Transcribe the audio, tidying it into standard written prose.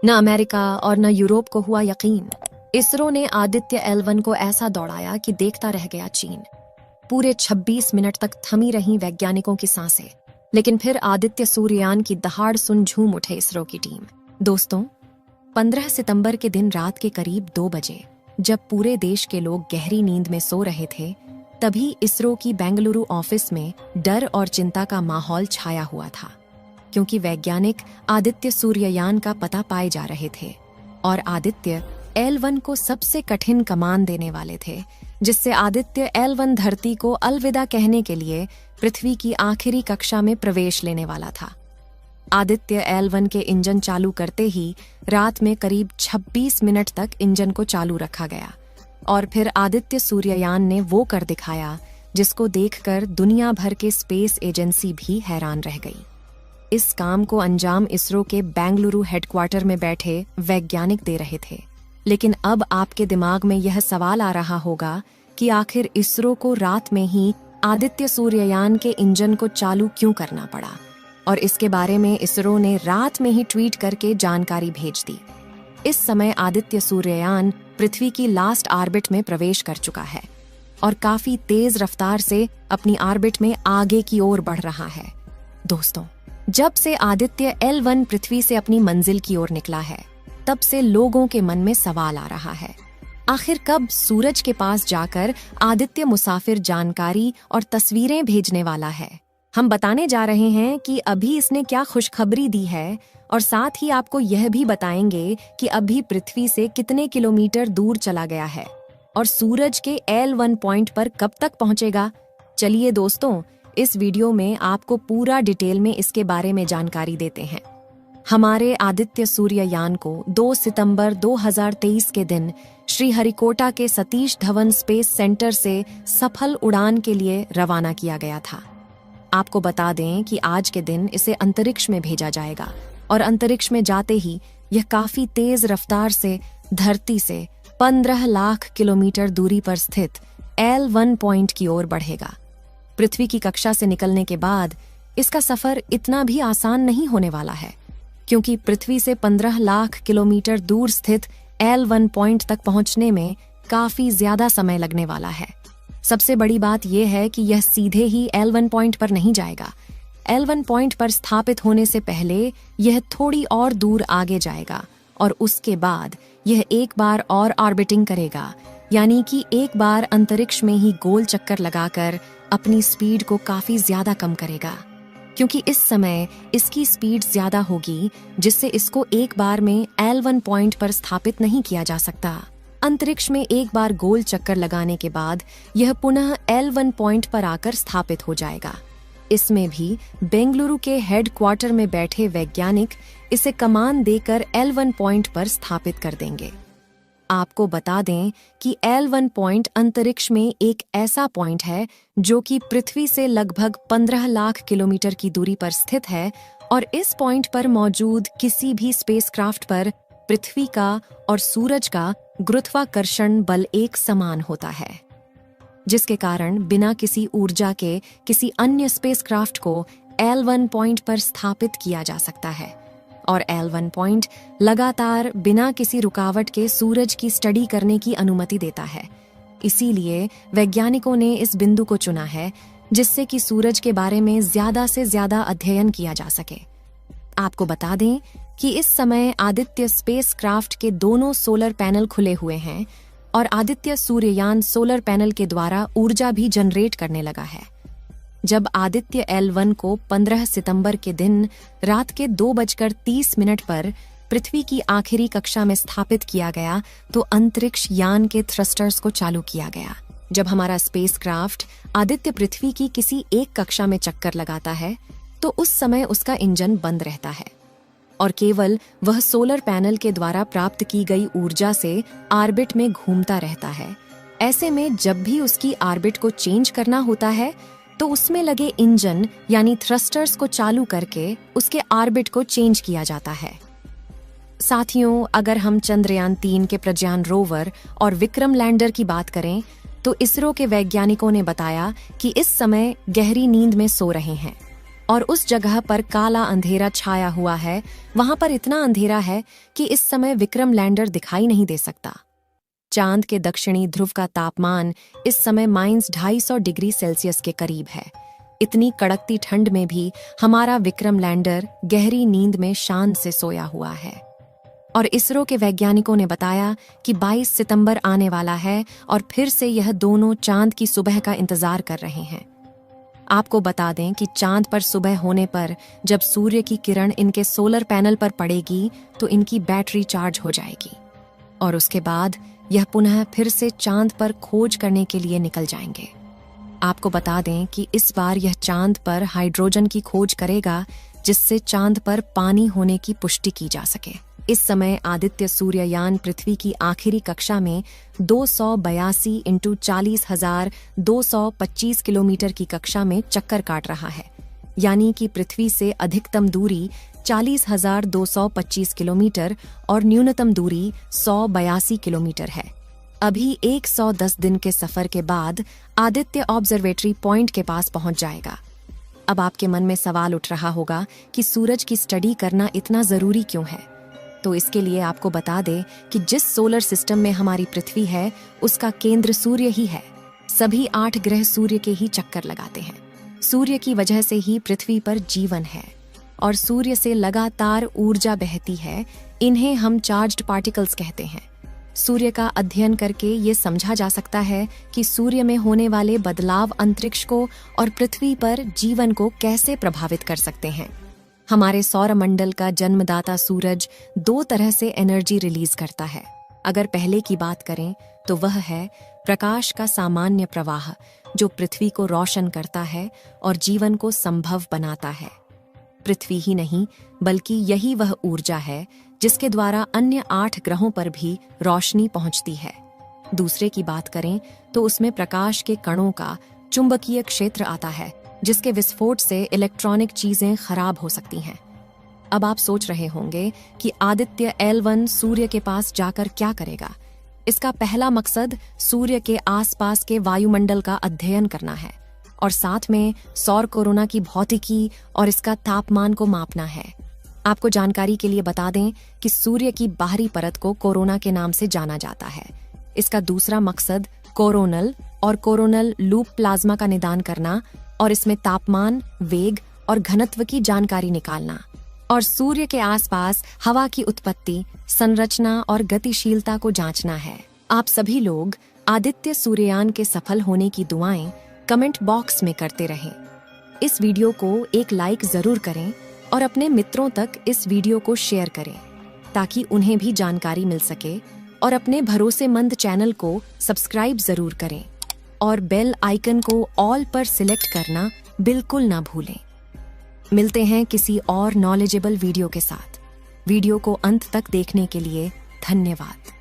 न अमेरिका और न यूरोप को हुआ यकीन। इसरो ने आदित्य L1 को ऐसा दौड़ाया कि देखता रह गया चीन। पूरे 26 मिनट तक थमी रहीं वैज्ञानिकों की सांसें, लेकिन फिर आदित्य सूर्ययान की दहाड़ सुन झूम उठे इसरो की टीम। दोस्तों, 15 सितंबर के दिन रात के करीब 2 बजे, जब पूरे देश के लोग गहरी नींद में सो रहे थे, तभी इसरो की बेंगलुरु ऑफिस में डर और चिंता का माहौल छाया हुआ था, क्योंकि वैज्ञानिक आदित्य सूर्ययान का पता पाए जा रहे थे और आदित्य L1 को सबसे कठिन कमान देने वाले थे, जिससे आदित्य L1 धरती को अलविदा कहने के लिए पृथ्वी की आखिरी कक्षा में प्रवेश लेने वाला था। आदित्य L1 के इंजन चालू करते ही रात में करीब 26 मिनट तक इंजन को चालू रखा गया और फिर आदित्य सूर्ययान ने वो कर दिखाया जिसको देखकर दुनिया भर के स्पेस एजेंसी भी हैरान रह गई। इस काम को अंजाम इसरो के बेंगलुरु हेडक्वार्टर में बैठे वैज्ञानिक दे रहे थे। लेकिन अब आपके दिमाग में यह सवाल आ रहा होगा कि आखिर इसरो को रात में ही आदित्य सूर्ययान के इंजन को चालू क्यों करना पड़ा, और इसके बारे में इसरो ने रात में ही ट्वीट करके जानकारी भेज दी। इस समय आदित्य सूर्ययान पृथ्वी की लास्ट ऑर्बिट में प्रवेश कर चुका है और काफी तेज रफ्तार से अपनी ऑर्बिट में आगे की ओर बढ़ रहा है। दोस्तों, जब से आदित्य L1 पृथ्वी से अपनी मंजिल की ओर निकला है, तब से लोगों के मन में सवाल आ रहा है, आखिर कब सूरज के पास जाकर आदित्य मुसाफिर जानकारी और तस्वीरें भेजने वाला है। हम बताने जा रहे हैं कि अभी इसने क्या खुशखबरी दी है, और साथ ही आपको यह भी बताएंगे कि अभी पृथ्वी से कितने किलोमीटर दूर चला गया है और सूरज के L1 पॉइंट पर कब तक पहुंचेगा। चलिए दोस्तों, इस वीडियो में आपको पूरा डिटेल में इसके बारे में जानकारी देते हैं। हमारे आदित्य सूर्ययान को 2 सितंबर 2023 के दिन श्रीहरिकोटा के सतीश धवन स्पेस सेंटर से सफल उड़ान के लिए रवाना किया गया था। आपको बता दें कि आज के दिन इसे अंतरिक्ष में भेजा जाएगा और अंतरिक्ष में जाते ही यह काफी तेज रफ्तार से धरती से 15 लाख किलोमीटर दूरी पर स्थित L1 पॉइंट की ओर बढ़ेगा। पृथ्वी की कक्षा से निकलने के बाद इसका सफर इतना भी आसान नहीं होने वाला है, क्योंकि पृथ्वी से 15 लाख किलोमीटर दूर स्थित L1 पॉइंट तक पहुंचने में काफी ज्यादा समय लगने वाला है। सबसे बड़ी बात यह है कि यह सीधे ही L1 पॉइंट पर नहीं जाएगा। L1 पॉइंट पर स्थापित होने से पहले यह थोड़ी और दूर आगे जाएगा और उसके बाद यह एक बार और ऑर्बिटिंग करेगा, यानी कि एक बार अंतरिक्ष में ही गोल चक्कर लगाकर अपनी स्पीड को काफी ज्यादा कम करेगा, क्योंकि इस समय इसकी स्पीड ज्यादा होगी, जिससे इसको एक बार में L1 पॉइंट पर स्थापित नहीं किया जा सकता। अंतरिक्ष में एक बार गोल चक्कर लगाने के बाद यह पुनः L1 पॉइंट पर आकर स्थापित हो जाएगा। इसमें भी बेंगलुरु के हेडक्वार्टर में बैठे वैज्ञानिक इसे कमान देकर L1 पॉइंट पर स्थापित कर देंगे। आपको बता दें कि L1 पॉइंट अंतरिक्ष में एक ऐसा पॉइंट है जो कि पृथ्वी से लगभग 15 लाख किलोमीटर की दूरी पर स्थित है, और इस पॉइंट पर मौजूद किसी भी स्पेसक्राफ्ट पर पृथ्वी का और सूरज का गुरुत्वाकर्षण बल एक समान होता है, जिसके कारण बिना किसी ऊर्जा के किसी अन्य स्पेसक्राफ्ट को L1 पॉइंट पर स्थापित किया जा सकता है। और L1 पॉइंट लगातार बिना किसी रुकावट के सूरज की स्टडी करने की अनुमति देता है। इसीलिए वैज्ञानिकों ने इस बिंदु को चुना है, जिससे कि सूरज के बारे में ज्यादा से ज्यादा अध्ययन किया जा सके। आपको बता दें कि इस समय आदित्य स्पेसक्राफ्ट के दोनों सोलर पैनल खुले हुए हैं और आदित्य सूर्ययान सोलर पैनल के द्वारा ऊर्जा भी जनरेट करने लगा है। जब आदित्य L1 को 15 सितंबर के दिन रात के 2:30 पर पृथ्वी की आखिरी कक्षा में स्थापित किया गया, तो अंतरिक्ष यान के थ्रस्टर्स को चालू किया गया। जब हमारा स्पेसक्राफ्ट आदित्य पृथ्वी की किसी एक कक्षा में चक्कर लगाता है, तो उस समय उसका इंजन बंद रहता है और केवल वह सोलर पैनल के द्वारा प्राप्त की गई ऊर्जा से ऑर्बिट में घूमता रहता है। ऐसे में जब भी उसकी ऑर्बिट को चेंज करना होता है, तो उसमें लगे इंजन यानी थ्रस्टर्स को चालू करके उसके ऑर्बिट को चेंज किया जाता है। साथियों, अगर हम चंद्रयान 3 के प्रज्ञान रोवर और विक्रम लैंडर की बात करें, तो इसरो के वैज्ञानिकों ने बताया कि इस समय गहरी नींद में सो रहे हैं और उस जगह पर काला अंधेरा छाया हुआ है। वहां पर इतना अंधेरा है कि इस समय विक्रम लैंडर दिखाई नहीं दे सकता। चांद के दक्षिणी ध्रुव का तापमान इस समय -250 डिग्री सेल्सियस के करीब है। इतनी कड़कती ठंड में भी हमारा विक्रम लैंडर गहरी नींद में शांत से सोया हुआ है। और इसरो के वैज्ञानिकों ने बताया कि 22 सितंबर आने वाला है और फिर से यह दोनों चांद की सुबह का इंतजार कर रहे हैं। आपको बता दें कि चांद पर सुबह होने पर जब सूर्य की किरण इनके सोलर पैनल पर पड़ेगी तो इनकी बैटरी चार्ज हो जाएगी और उसके बाद यह पुनः फिर से चांद पर खोज करने के लिए निकल जाएंगे। आपको बता दें कि इस बार यह चांद पर हाइड्रोजन की खोज करेगा जिससे चांद पर पानी होने की पुष्टि की जा सके। इस समय आदित्य सूर्ययान पृथ्वी की आखिरी कक्षा में 282 × 40,225 किलोमीटर की कक्षा में चक्कर काट रहा है, यानी कि पृथ्वी से अधिकतम दूरी 40,225 किलोमीटर और न्यूनतम दूरी 182 किलोमीटर है। अभी 110 दिन के सफर के बाद आदित्य ऑब्जर्वेटरी पॉइंट के पास पहुंच जाएगा। अब आपके मन में सवाल उठ रहा होगा कि सूरज की स्टडी करना इतना जरूरी क्यों है? तो इसके लिए आपको बता दें कि जिस सोलर सिस्टम में हमारी पृथ्वी है उसका केंद्र सूर्य ही है। सभी 8 ग्रह सूर्य के ही चक्कर लगाते हैं। सूर्य की वजह से ही पृथ्वी पर जीवन है और सूर्य से लगातार ऊर्जा बहती है। इन्हें हम चार्ज्ड पार्टिकल्स कहते हैं। सूर्य का अध्ययन करके ये समझा जा सकता है कि सूर्य में होने वाले बदलाव अंतरिक्ष को और पृथ्वी पर जीवन को कैसे प्रभावित कर सकते हैं। हमारे सौरमंडल का जन्मदाता सूरज 2 तरह से एनर्जी रिलीज करता है। अगर पहले की बात करें तो वह है प्रकाश का सामान्य प्रवाह जो पृथ्वी को रोशन करता है और जीवन को संभव बनाता है। पृथ्वी ही नहीं बल्कि यही वह ऊर्जा है जिसके द्वारा अन्य 8 ग्रहों पर भी रोशनी पहुंचती है। दूसरे की बात करें तो उसमें प्रकाश के कणों का चुंबकीय क्षेत्र आता है जिसके विस्फोट से इलेक्ट्रॉनिक चीजें खराब हो सकती हैं। अब आप सोच रहे होंगे कि आदित्य L1 सूर्य के पास जाकर क्या करेगा। इसका पहला मकसद सूर्य के आसपास के वायुमंडल का अध्ययन करना है और साथ में सौर कोरोना की भौतिकी और इसका तापमान को मापना है। आपको जानकारी के लिए बता दें कि सूर्य की बाहरी परत को कोरोना के नाम से जाना जाता है। इसका दूसरा मकसद कोरोनल और कोरोनल लूप प्लाज्मा का निदान करना और इसमें तापमान, वेग और घनत्व की जानकारी निकालना और सूर्य के आसपास हवा की उत्पत्ति, संरचना और गतिशीलता को जांचना है। आप सभी लोग आदित्य सूर्ययान के सफल होने की दुआएं कमेंट बॉक्स में करते रहें। इस वीडियो को एक लाइक जरूर करें और अपने मित्रों तक इस वीडियो को शेयर करें ताकि उन्हें भी जानकारी मिल सके और अपने भरोसेमंद चैनल को सब्सक्राइब जरूर करें और बेल आइकन को ऑल पर सिलेक्ट करना बिल्कुल ना भूलें। मिलते हैं किसी और नॉलेजेबल वीडियो के साथ। वीडियो को अंत तक देखने के लिए धन्यवाद।